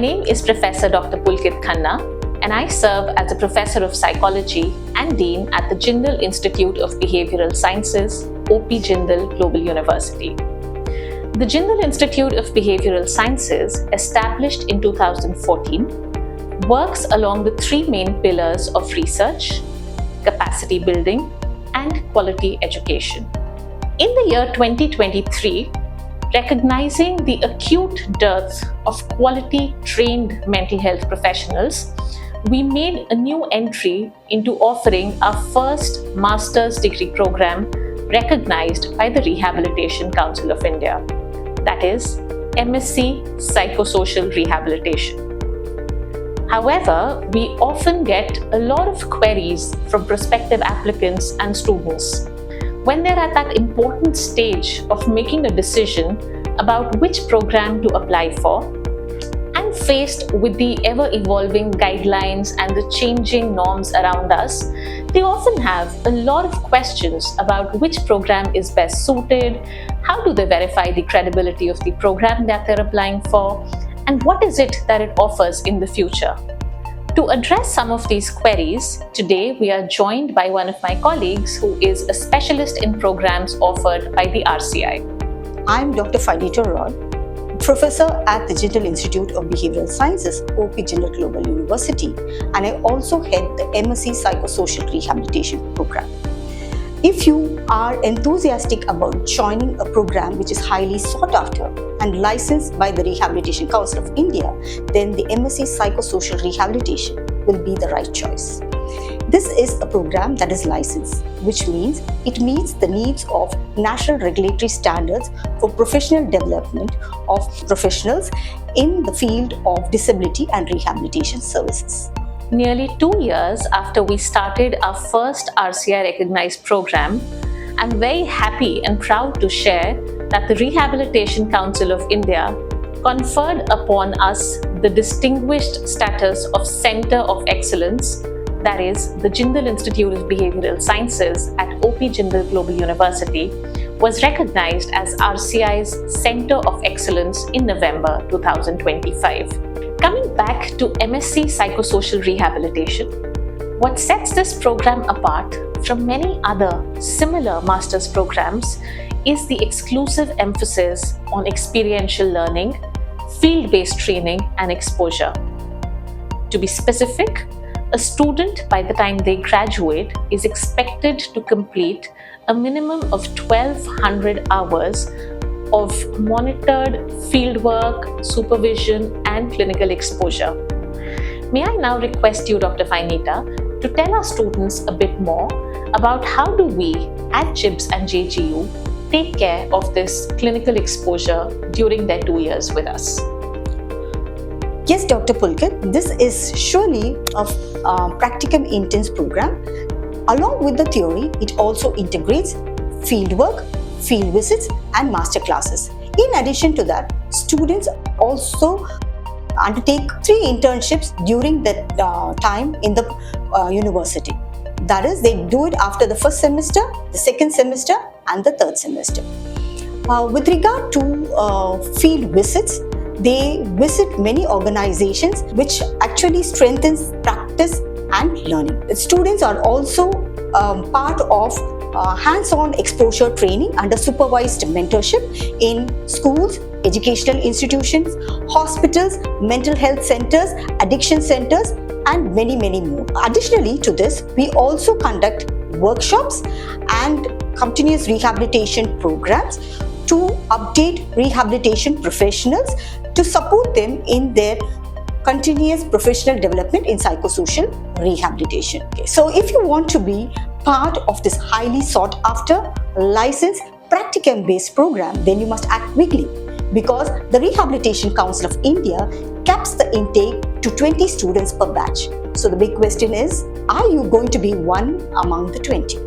name is Professor Dr. Pulkit Khanna, and I serve as a Professor of Psychology and Dean at the Jindal Institute of Behavioral Sciences, OP Jindal Global University. The Jindal Institute of Behavioral Sciences, established in 2014, works along the three main pillars of research, capacity building, and quality education. In the year 2023, recognizing the acute dearth of quality trained mental health professionals, we made a new entry into offering our first master's degree program recognized by the Rehabilitation Council of India, that is MSc Psychosocial Rehabilitation. However, we often get a lot of queries from prospective applicants and students when they're at that important stage of making a decision about which program to apply for, and faced with the ever-evolving guidelines and the changing norms around us, they often have a lot of questions about which program is best suited, how do they verify the credibility of the program that they're applying for, and what is it that it offers in the future. To address some of these queries, today we are joined by one of my colleagues who is a specialist in programs offered by the RCI. I'm Dr. Fidita Roy, Professor at the Jindal Institute of Behavioral Sciences, OP Jindal Global University, and I also head the MSc Psychosocial Rehabilitation program. If you are enthusiastic about joining a program which is highly sought after and licensed by the Rehabilitation Council of India, then the MSc Psychosocial Rehabilitation will be the right choice. This is a program that is licensed, which means it meets the needs of national regulatory standards for professional development of professionals in the field of disability and rehabilitation services. Nearly 2 years after we started our first RCI recognized program, I'm very happy and proud to share that the Rehabilitation Council of India conferred upon us the distinguished status of Center of Excellence, that is, the Jindal Institute of Behavioral Sciences at OP Jindal Global University was recognized as RCI's Center of Excellence in November 2025. Coming back to MSc Psychosocial Rehabilitation, what sets this program apart from many other similar master's programs is the exclusive emphasis on experiential learning, field-based training, and exposure. To be specific, a student by the time they graduate is expected to complete a minimum of 1,200 hours of monitored fieldwork, supervision, and clinical exposure. May I now request you, Dr. Finita, to tell our students a bit more about how do we at JIBS and JGU take care of this clinical exposure during their 2 years with us. Yes, Dr. Pulkit, this is surely a practicum-intensive program. Along with the theory, it also integrates fieldwork, field visits, and master classes. In addition to that, students also undertake 3 internships during the time in the university. That is, they do it after the first semester, the second semester, and the third semester. With regard to field visits, they visit many organizations which actually strengthens practice and learning. The students are also part of hands-on exposure training under supervised mentorship in schools, educational institutions, hospitals, mental health centers, addiction centers, and many, many more. Additionally to this, we also conduct workshops and continuous rehabilitation programs to update rehabilitation professionals to support them in their continuous professional development in psychosocial rehabilitation. Okay. So if you want to be part of this highly sought after licensed practicum-based program, then you must act quickly, because the Rehabilitation Council of India caps the intake to 20 students per batch. So the big question is, are you going to be one among the 20?